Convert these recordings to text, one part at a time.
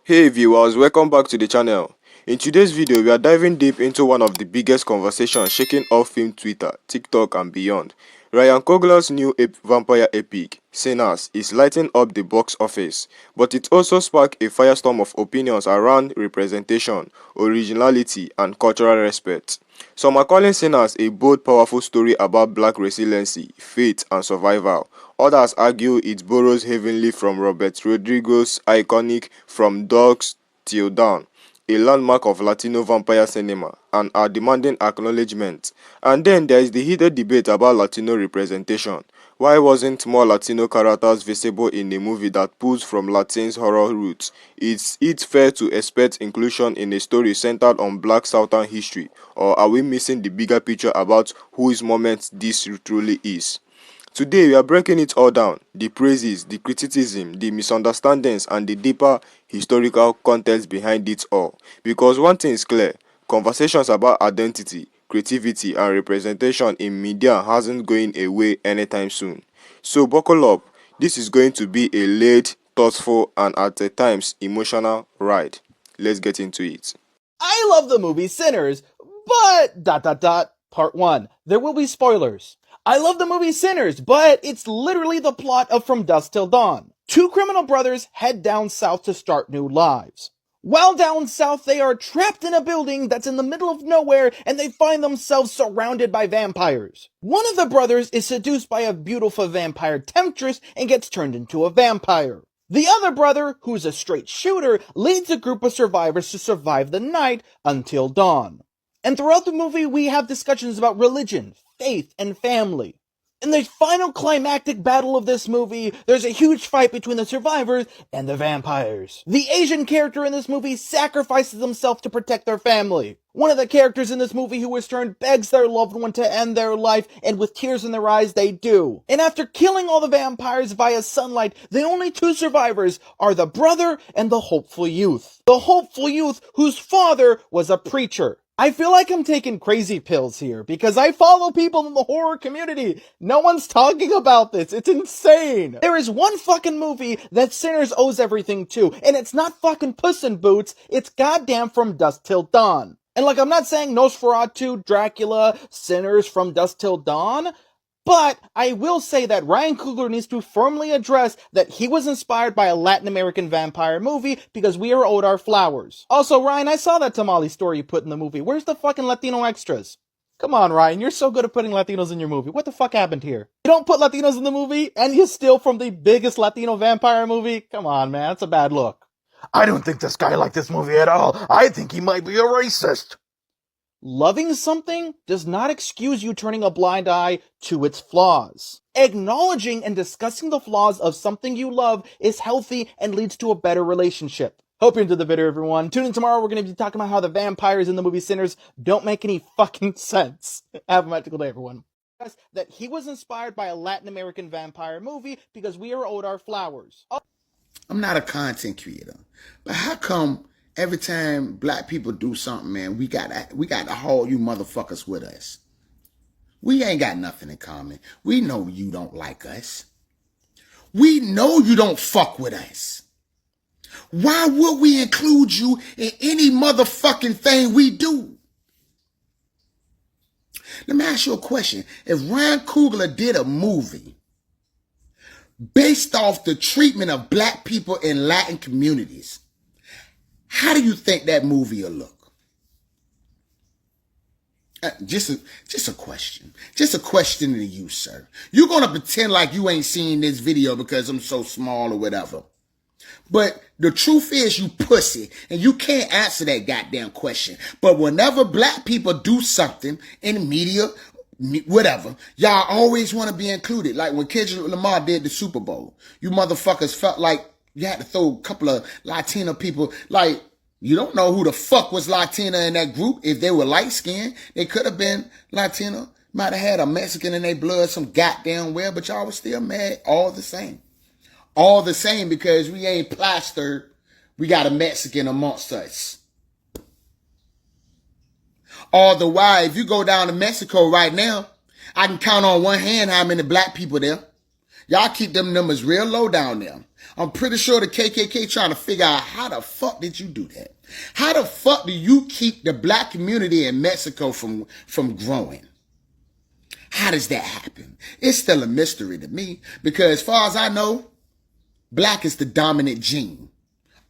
Hey viewers, welcome back to the channel. In today's video, we are diving deep into one of the biggest conversations shaking off film Twitter, TikTok and beyond. Ryan Coogler's new vampire epic, Sinners, is lighting up the box office, but it also sparked a firestorm of opinions around representation, originality and cultural respect. Some are calling Sinners a bold, powerful story about black resiliency, faith and survival. Others argue it borrows heavily from Robert Rodriguez's iconic From Dusk Till Dawn, a landmark of Latino vampire cinema, and are demanding acknowledgement. And then there is the heated debate about Latino representation. Why wasn't more Latino characters visible in a movie that pulls from Latin's horror roots? Is it fair to expect inclusion in a story centered on black Southern history, or are we missing the bigger picture about whose moment this truly is? Today we are breaking it all down, the praises, the criticism, the misunderstandings and the deeper historical context behind it all. Because one thing is clear, conversations about identity, creativity and representation in media hasn't going away anytime soon. So buckle up, this is going to be a laid, thoughtful and at times emotional ride. Let's get into it. I love the movie Sinners, but ... Part 1. There will be spoilers. I love the movie Sinners, but it's literally the plot of From Dusk Till Dawn. Two criminal brothers head down south to start new lives. While down south, they are trapped in a building that's in the middle of nowhere and they find themselves surrounded by vampires. One of the brothers is seduced by a beautiful vampire temptress and gets turned into a vampire. The other brother, who's a straight shooter, leads a group of survivors to survive the night until dawn. And throughout the movie, we have discussions about religion, faith, and family. In the final climactic battle of this movie, there's a huge fight between the survivors and the vampires. The Asian character in this movie sacrifices himself to protect their family. One of the characters in this movie who is turned begs their loved one to end their life, and with tears in their eyes, they do. And after killing all the vampires via sunlight, the only two survivors are the brother and the hopeful youth. The hopeful youth whose father was a preacher. I feel like I'm taking crazy pills here because I follow people in the horror community. No one's talking about this. It's insane. There is one fucking movie that Sinners owes everything to, and it's not fucking Puss in Boots. It's goddamn From Dusk Till Dawn. And like, I'm not saying Nosferatu, Dracula, Sinners, From Dusk Till Dawn, but I will say that Ryan Coogler needs to firmly address that he was inspired by a Latin American vampire movie because we are owed our flowers. Also, Ryan, I saw that tamale story you put in the movie. Where's the fucking Latino extras? Come on, Ryan, you're so good at putting Latinos in your movie. What the fuck happened here? You don't put Latinos in the movie, and you steal from the biggest Latino vampire movie? Come on, man, that's a bad look. I don't think this guy liked this movie at all. I think he might be a racist. Loving something does not excuse you turning a blind eye to its flaws. Acknowledging and discussing the flaws of something you love is healthy and leads to a better relationship. Hope you enjoyed the video, everyone. Tune in tomorrow. We're going to be talking about how the vampires in the movie Sinners don't make any fucking sense. Have a magical day, everyone. That he was inspired by a Latin American vampire movie because we are owed our flowers. I'm not a content creator, but how come every time black people do something, man, we got to haul you motherfuckers with us? We ain't got nothing in common. We know you don't like us. We know you don't fuck with us. Why would we include you in any motherfucking thing we do? Let me ask you a question. If Ryan Coogler did a movie based off the treatment of black people in Latin communities, how do you think that movie will look? Just a question. Just a question to you, sir. You're going to pretend like you ain't seen this video because I'm so small or whatever. But the truth is you pussy, and you can't answer that goddamn question. But whenever black people do something in the media, whatever, y'all always want to be included. Like when Kendrick Lamar did the Super Bowl, you motherfuckers felt like you had to throw a couple of Latino people. Like, you don't know who the fuck was Latina in that group. If they were light-skinned, they could have been Latino. Might have had a Mexican in their blood some goddamn well, but y'all was still mad all the same. All the same because we ain't plastered. We got a Mexican amongst us. All the while, if you go down to Mexico right now, I can count on one hand how many black people there. Y'all keep them numbers real low down there. I'm pretty sure the KKK trying to figure out how the fuck did you do that? How the fuck do you keep the black community in Mexico from growing? How does that happen? It's still a mystery to me because as far as I know, black is the dominant gene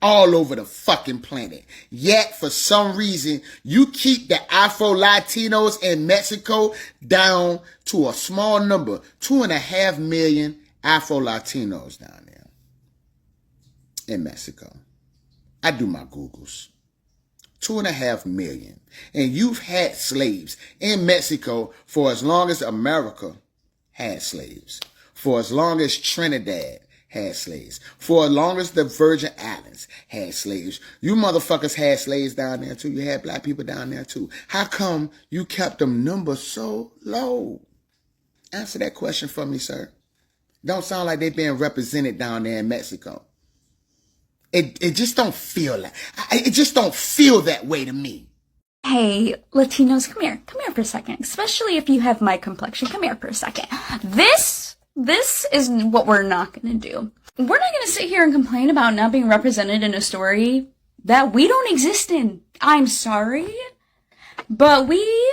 all over the fucking planet. Yet, for some reason, you keep the Afro-Latinos in Mexico down to a small number, 2.5 million Afro-Latinos down there in Mexico. I do my Googles. 2.5 million. And you've had slaves in Mexico for as long as America had slaves, for as long as Trinidad had slaves, for as long as the Virgin Islands had slaves. You motherfuckers had slaves down there too. You had black people down there too. How come you kept them numbers so low? Answer that question for me, sir. Don't sound like they being represented down there in Mexico. It just don't feel like, it just don't feel that way to me. Hey, Latinos, come here for a second. Especially if you have my complexion. Come here for a second. This is what we're not gonna do. We're not gonna sit here and complain about not being represented in a story that we don't exist in. I'm sorry, but we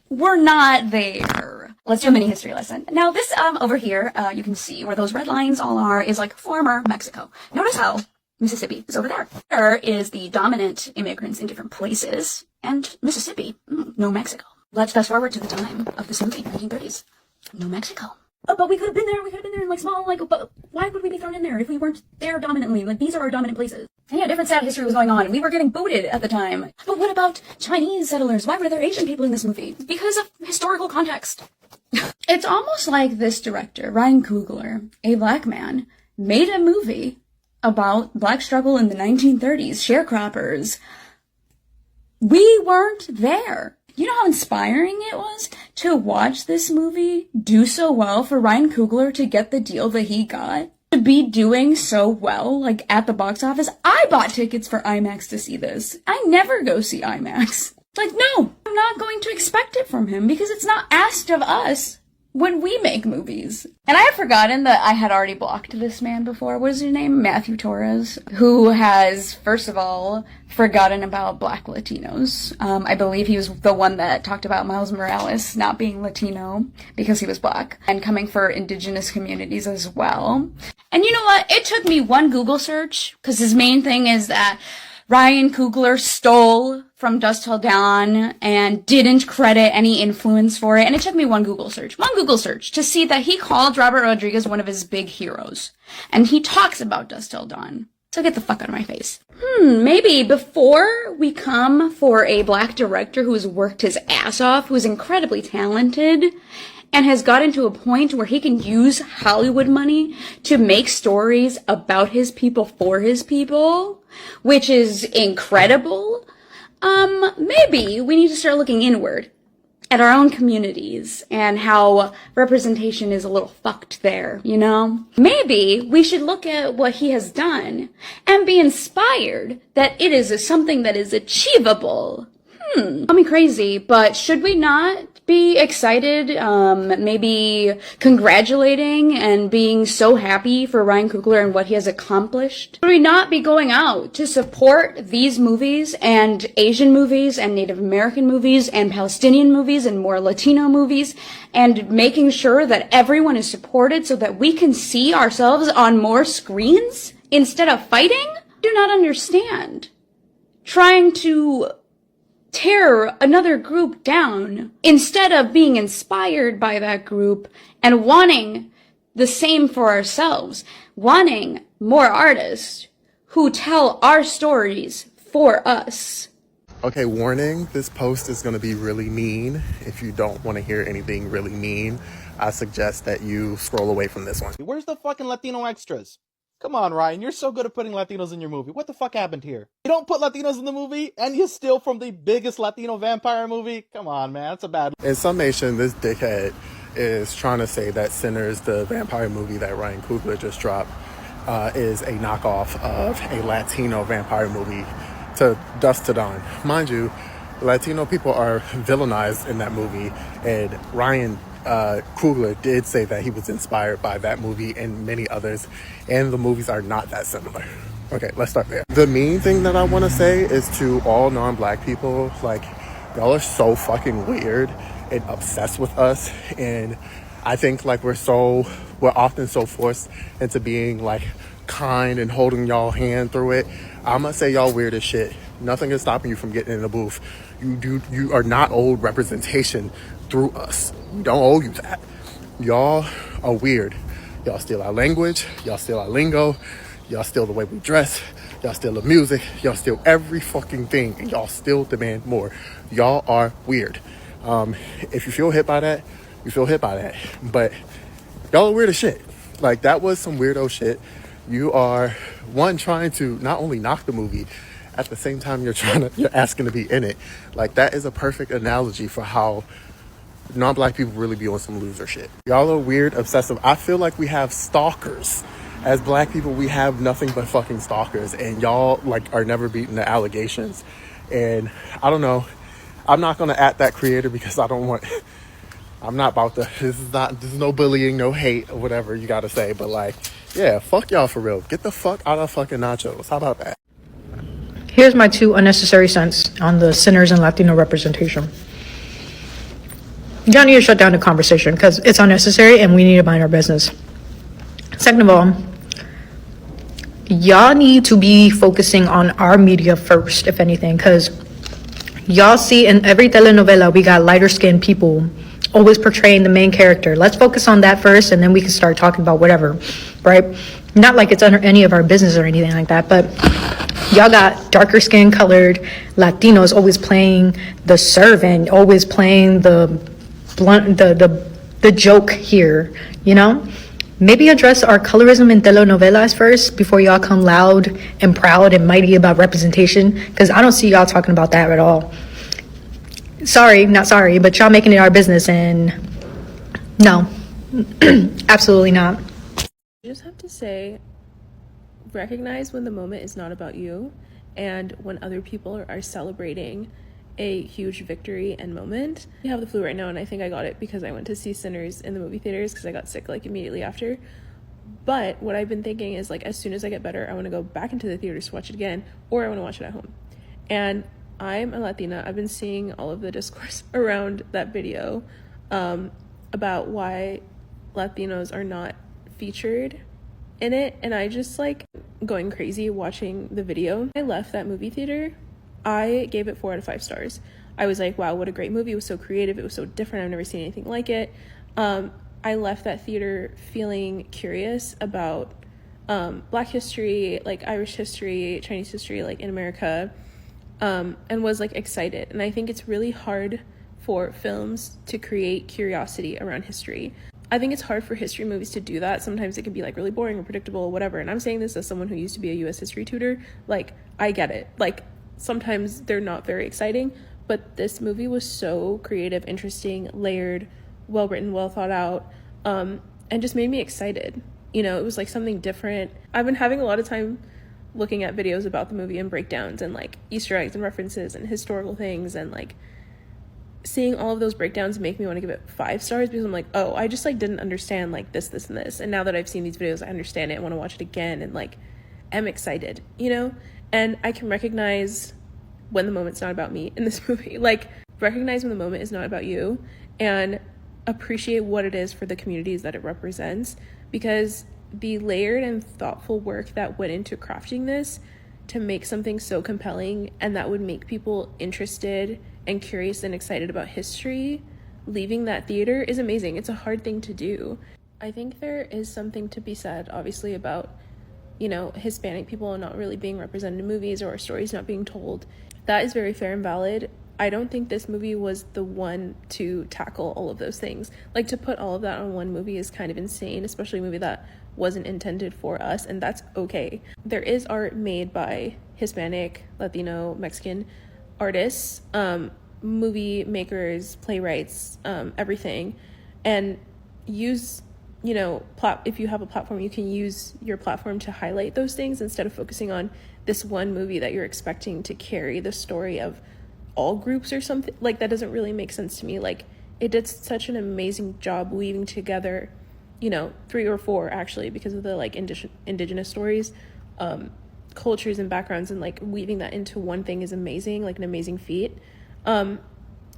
were not there. Let's do a mini history lesson. Now this, over here, you can see where those red lines all are is like former Mexico. Notice how Mississippi is over there. There is the dominant immigrants in different places, and Mississippi, no Mexico. Let's fast forward to the time of this movie, 1930s. No Mexico. Oh, but we could have been there in like small, like, but why would we be thrown in there if we weren't there dominantly? Like, these are our dominant places. And yeah, different sad history was going on, and we were getting booted at the time. But what about Chinese settlers? Why were there Asian people in this movie? Because of historical context. It's almost like this director, Ryan Coogler, a black man, made a movie about black struggle in the 1930s, sharecroppers. We weren't there. You know how inspiring it was to watch this movie do so well, for Ryan Coogler to get the deal that he got, to be doing so well, like at the box office. I bought tickets for IMAX to see this. I never go see IMAX. Like, no, I'm not going to expect it from him because it's not asked of us when we make movies. And I had forgotten that I had already blocked this man before. What is his name? Matthew Torres, who has, first of all, forgotten about Black Latinos. I believe he was the one that talked about Miles Morales not being Latino because he was Black, and coming for indigenous communities as well. And you know what? It took me one Google search, because his main thing is that Ryan Coogler stole From Dusk Till Dawn and didn't credit any influence for it. And it took me one Google search to see that he called Robert Rodriguez one of his big heroes. And he talks about Dusk Till Dawn. So get the fuck out of my face. Maybe before we come for a black director who has worked his ass off, who is incredibly talented, and has gotten to a point where he can use Hollywood money to make stories about his people for his people, which is incredible. Maybe we need to start looking inward at our own communities and how representation is a little fucked there, you know? Maybe we should look at what he has done and be inspired that it is something that is achievable. Call me crazy, but should we not be excited, maybe congratulating and being so happy for Ryan Coogler and what he has accomplished? Should we not be going out to support these movies and Asian movies and Native American movies and Palestinian movies and more Latino movies, and making sure that everyone is supported so that we can see ourselves on more screens instead of fighting? Do not understand. Trying to tear another group down instead of being inspired by that group and wanting the same for ourselves, wanting more artists who tell our stories for us. Okay, warning, this post is going to be really mean. If you don't want to hear anything really mean, I suggest that you scroll away from this one. Where's the fucking Latino extras? Come on, Ryan, you're so good at putting Latinos in your movie. What the fuck happened here? You don't put Latinos in the movie, and you steal from the biggest Latino vampire movie? Come on, man, that's a bad... In summation, this dickhead is trying to say that Sinners, the vampire movie that Ryan Coogler just dropped, is a knockoff of a Latino vampire movie to Dusk Till Dawn. Mind you, Latino people are villainized in that movie, and Ryan Coogler did say that he was inspired by that movie and many others, and the movies are not that similar. Okay, let's start there. The main thing that I want to say is to all non-black people, like, y'all are so fucking weird and obsessed with us, and I think like we're often so forced into being like kind and holding y'all hand through it. I'm gonna say y'all weird as shit. Nothing is stopping you from getting in the booth. You are not owed representation through us. We don't owe you that. Y'all are weird. Y'all steal our language. Y'all steal our lingo. Y'all steal the way we dress. Y'all steal the music. Y'all steal every fucking thing, and y'all still demand more. Y'all are weird. If you feel hit by that, you feel hit by that. But y'all are weird as shit. Like, that was some weirdo shit. You are, one, trying to not only knock the movie, at the same time you're asking to be in it. Like, that is a perfect analogy for how non-black people really be on some loser shit. Y'all are weird, obsessive. I feel like we have stalkers. As black people, we have nothing but fucking stalkers, and y'all like are never beating the allegations. And I don't know. I'm not gonna at that creator because I'm not about to, this is no bullying, no hate, or whatever you gotta say. But like, yeah, fuck y'all for real. Get the fuck out of fucking nachos. How about that? Here's my 2 unnecessary cents on the Sinners and Latino representation. Y'all need to shut down the conversation because it's unnecessary and we need to mind our business. Second of all, y'all need to be focusing on our media first, if anything, because y'all see in every telenovela we got lighter skinned people always portraying the main character. Let's focus on that first, and then we can start talking about whatever, right? Not like it's under any of our business or anything like that, but y'all got darker skin colored Latinos always playing the servant, always playing the blunt, the joke here, you know? Maybe address our colorism in telenovelas first before y'all come loud and proud and mighty about representation, because I don't see y'all talking about that at all. Sorry, not sorry, but y'all making it our business, and no, absolutely not. You just have to say, recognize when the moment is not about you, and when other people are celebrating a huge victory and moment. I have the flu right now, and I think I got it because I went to see Sinners in the movie theaters because I got sick like immediately after. But what I've been thinking is, like, as soon as I get better, I want to go back into the theaters to watch it again, or I want to watch it at home. And I'm a Latina. I've been seeing all of the discourse around that video about why Latinos are not featured in it, and I just like going crazy watching the video. I left that movie theater. I gave it 4 out of 5 stars. I was like, wow, what a great movie. It was so creative. It was so different. I've never seen anything like it. I left that theater feeling curious about Black history, like Irish history, Chinese history, like in America, and was like excited. And I think it's really hard for films to create curiosity around history. I think it's hard for history movies to do that. Sometimes it can be like really boring or predictable or whatever. And I'm saying this as someone who used to be a US history tutor. Like, I get it. Like, sometimes they're not very exciting, but this movie was so creative, interesting, layered, well written, well thought out, and just made me excited. You know, it was like something different. I've been having a lot of time looking at videos about the movie and breakdowns and like Easter eggs and references and historical things, and like seeing all of those breakdowns make me want to give it 5 stars, because I'm like, oh, I just like didn't understand like this, and this, and now that I've seen these videos, I understand it. I want to watch it again, and like am excited, you know? And I can recognize when the moment's not about me in this movie. Like, recognize when the moment is not about you, and appreciate what it is for the communities that it represents, because the layered and thoughtful work that went into crafting this to make something so compelling and that would make people interested and curious and excited about history leaving that theater is amazing. It's a hard thing to do. I think there is something to be said, obviously, about, you know, Hispanic people not really being represented in movies, or our stories not being told. That is very fair and valid. I don't think this movie was the one to tackle all of those things. Like, to put all of that on one movie is kind of insane, especially a movie that wasn't intended for us, and that's okay. There is art made by Hispanic, Latino, Mexican artists, movie makers, playwrights, everything, and use, you know, if you have a platform, you can use your platform to highlight those things instead of focusing on this one movie that you're expecting to carry the story of all groups or something. Like, that doesn't really make sense to me. Like, it did such an amazing job weaving together, 3 or 4 actually, because of the like indigenous stories, cultures and backgrounds, and like weaving that into one thing is amazing, like an amazing feat. And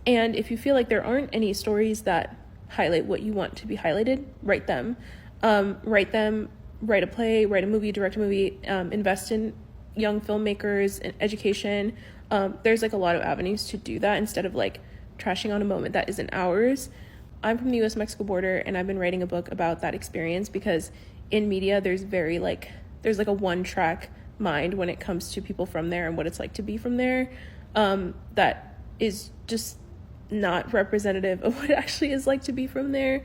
if you feel like there aren't any stories that highlight what you want to be highlighted, write them. Write a play, write a movie, direct a movie, invest in young filmmakers and education. There's like a lot of avenues to do that instead of like trashing on a moment that isn't ours. I'm from the US-Mexico border, and I've been writing a book about that experience, because in media there's like a one-track mind when it comes to people from there and what it's like to be from there, that is just not representative of what it actually is like to be from there.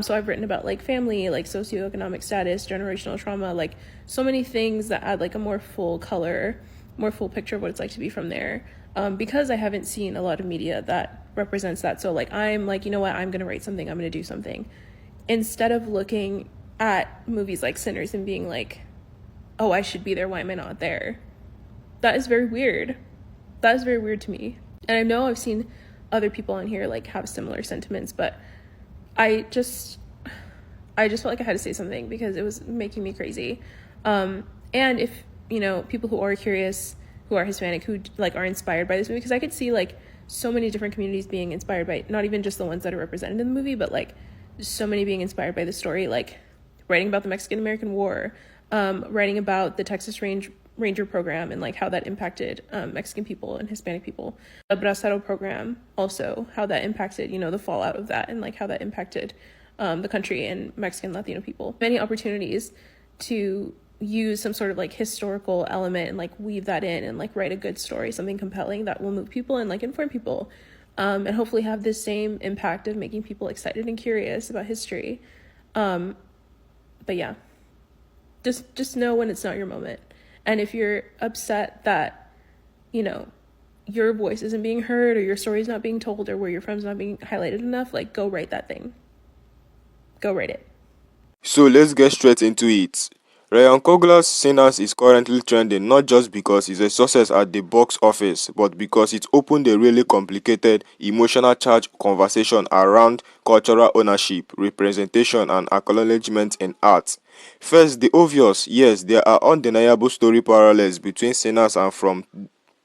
So I've written about like family, like socioeconomic status, generational trauma, like so many things that add like a more full picture of what it's like to be from there. Because I haven't seen a lot of media that represents that. So like, I'm like, you know what, I'm going to write something, I'm going to do something. Instead of looking at movies like Sinners and being like, oh, I should be there, why am I not there? That is very weird. That is very weird to me. And I know I've seen other people on here like have similar sentiments, but I just felt like I had to say something because it was making me crazy. And if, people who are curious, who are Hispanic, who like are inspired by this movie, because I could see like so many different communities being inspired by, not even just the ones that are represented in the movie, but like so many being inspired by the story, like writing about the Mexican-American War, writing about the Texas Ranger program and like how that impacted Mexican people and Hispanic people. The Bracero program also, how that impacted, the fallout of that, and like how that impacted the country and Mexican Latino people. Many opportunities to use some sort of like historical element and like weave that in and like write a good story, something compelling that will move people and like inform people, and hopefully have the same impact of making people excited and curious about history. But yeah, just know when it's not your moment. And if you're upset that, your voice isn't being heard, or your story's not being told, or where you're from's not being highlighted enough, like, go write that thing. Go write it. So let's get straight into it. Ryan Coogler Sinners is currently trending not just because it's a success at the box office, but because it opened a really complicated, emotional charged conversation around cultural ownership, representation, and acknowledgement in art. First, the obvious: yes, there are undeniable story parallels between Sinners and From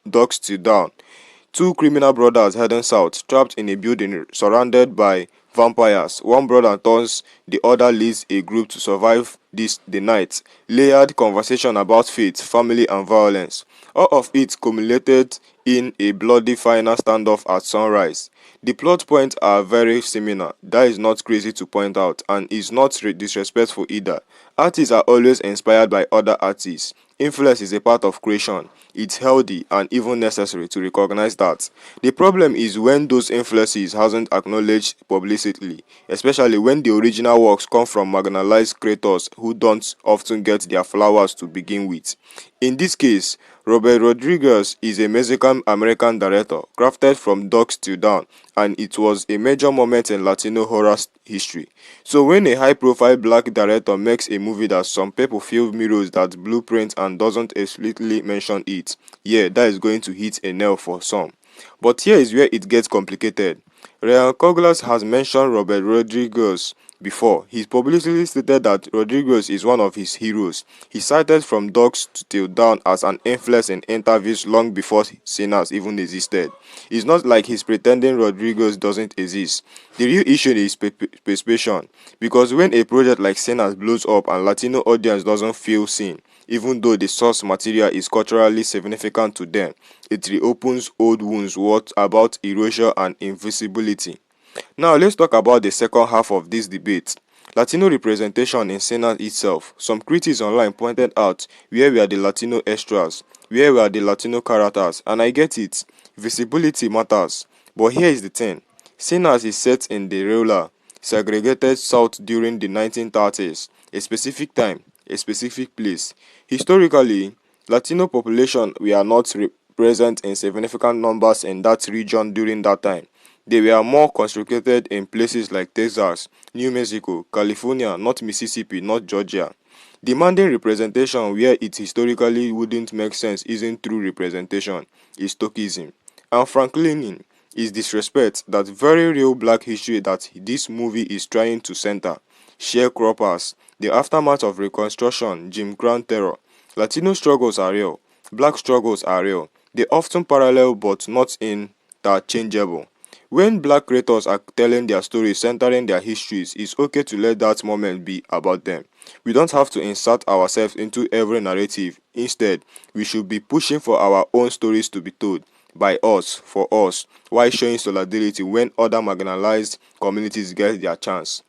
Dusk Till Dawn. Two criminal brothers heading south, trapped in a building surrounded by vampires. One brother turns, the other leads a group to survive the night. Layered conversation about fate, family, and violence. All of it culminated in a bloody final standoff at sunrise. The plot points are very similar. That is not crazy to point out, and is not disrespectful either. Artists are always inspired by other artists. Influence is a part of creation. It's healthy and even necessary to recognize that. The problem is when those influences hasn't acknowledged publicly, especially when the original works come from marginalized creators who don't often get their flowers to begin with. In this case, Robert Rodriguez is a Mexican-American director crafted From Dusk Till Dawn, and it was a major moment in Latino horror history. So when a high-profile black director makes a movie that some people feel mirrors that blueprint and doesn't explicitly mention it, yeah, that is going to hit a nail for some. But here is where it gets complicated. Ryan Coogler has mentioned Robert Rodriguez before. He publicly stated that Rodriguez is one of his heroes. He cited From Dusk Till Dawn as an influence in interviews long before Sinners even existed. It's not like he's pretending Rodriguez doesn't exist. The real issue is perception, because when a project like Sinners blows up and Latino audience doesn't feel seen, even though the source material is culturally significant to them, it reopens old wounds. What about erasure and invisibility? Now let's talk about the second half of this debate. Latino representation in Sinners itself. Some critics online pointed out where were the Latino extras, where were the Latino characters, and I get it, visibility matters. But here is the thing. Sinners is set in the rural, segregated South during the 1930s, a specific time, a specific place. Historically, Latino population were not present in significant numbers in that region during that time. They were more concentrated in places like Texas, New Mexico, California, not Mississippi, not Georgia. Demanding representation where it historically wouldn't make sense isn't true representation, it's tokenism. And frankly, is disrespect that very real black history that this movie is trying to center. Sharecroppers, the aftermath of Reconstruction, Jim Crow terror. Latino struggles are real. Black struggles are real. They often parallel but not interchangeable. When black creators are telling their stories centering their histories, it's okay to let that moment be about them. We don't have to insert ourselves into every narrative. Instead, we should be pushing for our own stories to be told by us, for us, while showing solidarity when other marginalized communities get their chance.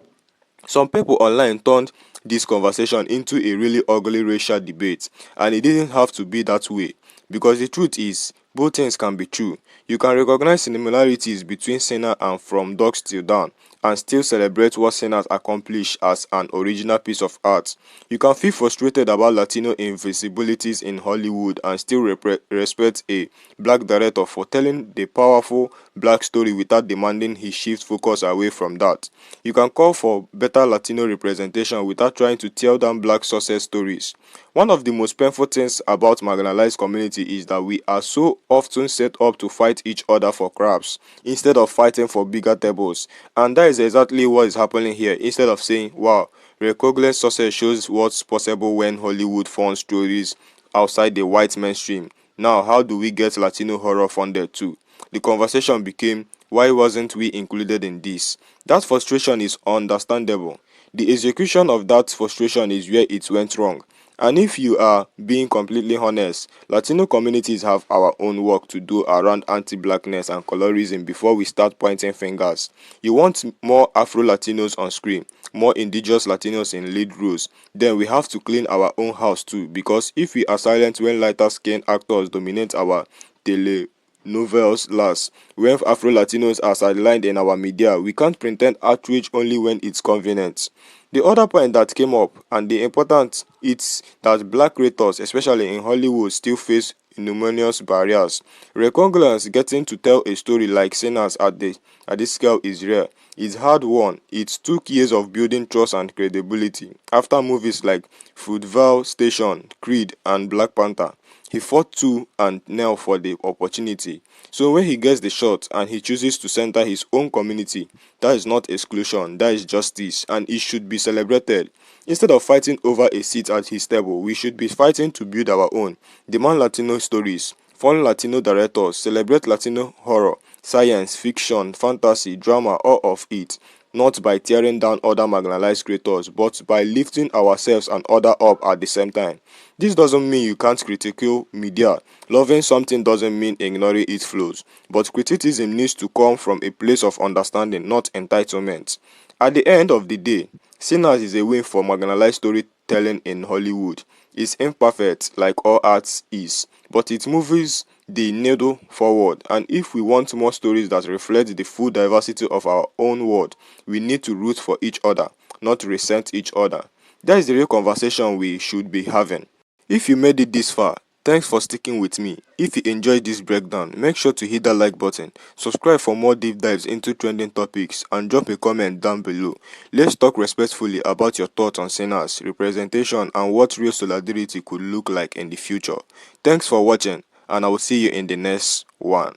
Some people online turned this conversation into a really ugly racial debate, and it didn't have to be that way. Because the truth is, both things can be true. You can recognize similarities between Sinner and From Dusk Till Dawn, and still celebrate what Sinners accomplished as an original piece of art. You can feel frustrated about Latino invisibilities in Hollywood and still respect a black director for telling the powerful black story without demanding he shift focus away from that. You can call for better Latino representation without trying to tear down black success stories. One of the most painful things about marginalized community is that we are so often set up to fight each other for crabs instead of fighting for bigger tables. And that is exactly what is happening here. Instead of saying, wow, Ryan Coogler's success shows what's possible when Hollywood funds stories outside the white mainstream. Now, how do we get Latino horror funded too? The conversation became, why wasn't we included in this? That frustration is understandable. The execution of that frustration is where it went wrong. And if you are being completely honest, Latino communities have our own work to do around anti-blackness and colorism before we start pointing fingers. You want more Afro-Latinos on screen, more indigenous Latinos in lead roles, then we have to clean our own house too, because if we are silent when lighter-skinned actors dominate our telenovels last, when Afro-Latinos are sidelined in our media, we can't pretend outrage only when it's convenient. The other point that came up, and the important, it's that black creators, especially in Hollywood, still face numerous barriers. Recognize getting to tell a story like Sinners at this scale is rare. It's hard won. It took years of building trust and credibility. After movies like Fruitvale Station, Creed, and Black Panther, he fought tooth and nail for the opportunity. So when he gets the shot and he chooses to center his own community, that is not exclusion, that is justice, and it should be celebrated. Instead of fighting over a seat at his table, we should be fighting to build our own. Demand Latino stories, fund Latino directors, celebrate Latino horror, science, fiction, fantasy, drama, all of it. Not by tearing down other marginalized creators, but by lifting ourselves and other up at the same time. This doesn't mean you can't critical media. Loving something doesn't mean ignoring its flaws, but criticism needs to come from a place of understanding, not entitlement. At the end of the day, Sinners is a win for marginalized storytelling in Hollywood. It's imperfect, like all arts is, but it moves the needle forward. And if we want more stories that reflect the full diversity of our own world, we need to root for each other, not resent each other. That is the real conversation we should be having. If you made it this far, thanks for sticking with me. If you enjoyed this breakdown, make sure to hit that like button, subscribe for more deep dives into trending topics, and drop a comment down below. Let's talk respectfully about your thoughts on Sinners, representation, and what real solidarity could look like in the future. Thanks for watching, and I will see you in the next one.